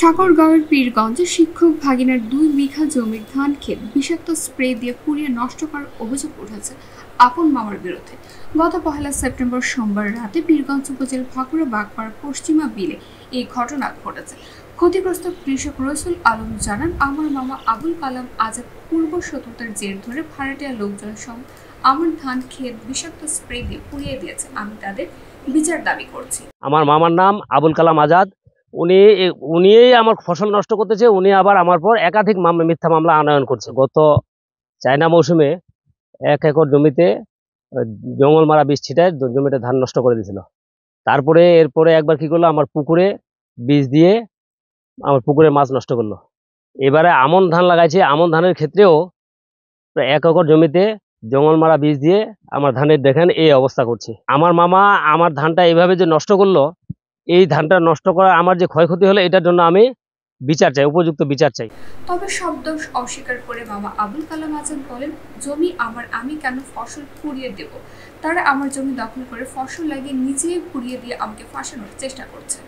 ঠাকুরগাঁওয়ের পীরগঞ্জে শিক্ষক ভাগিনার 2 বিঘা জমির ধান ক্ষেত বিষাক্ত স্প্রে দিয়ে পুড়িয়ে নষ্ট করার অভিযোগ উঠেছে আপন মামার বিরুদ্ধে। গত 1 সেপ্টেম্বর সোমবার রাতে পীরগঞ্জ উপজেলার ভাকুড়া বাগপাড়া পশ্চিমা বিলে এই ঘটনা ঘটেছে। ক্ষতিগ্রস্ত কৃষক রসুল আলম জানান, আমার মামা আবুল কালাম আজাদ পূর্ব শত্রুতার জের ধরে ভাড়াটিয়া লোকজন সহ আমার ধান ক্ষেত বিষাক্ত স্প্রে দিয়ে পুড়িয়ে দিয়েছে। আমি তাদের বিচার দাবি করছি। আমার মামার নাম আবুল কালাম আজাদ। উনি আমার ফসল নষ্ট করতেছে। উনি আবার আমার পর একাধিক মিথ্যা মামলা আনয়ন করছে। গত চায়না মৌসুমে 1 একর জমিতে জঙ্গল মারা বীজ ছিটায় জমিতে ধান নষ্ট করে দিয়েছিল। এরপরে একবার কি করলো, আমার পুকুরে বীজ দিয়ে আমার পুকুরে মাছ নষ্ট করলো। এবারে আমন ধান লাগাইছে, আমন ধানের ক্ষেত্রেও প্রায় 1 একর জমিতে জঙ্গল মারা বীজ দিয়ে আমার ধানের দেখেন এই অবস্থা করছে। আমার মামা আমার ধানটা এইভাবে যে নষ্ট করলো, এই ধানটা নষ্ট করা আমার যে ক্ষয়ক্ষতি হলো, এটার জন্য আমি বিচার চাই, উপযুক্ত বিচার চাই। তবে সব দোষ অস্বীকার করে মামা আবুল কালাম আজাদ বলেন, জমি আমার, আমি কেন ফসল পুড়িয়ে দেব? তারা আমার জমি দখল করে ফসল লাগিয়ে নিজেই পুড়িয়ে দিয়ে আমাকে ফাঁসানোর চেষ্টা করছে।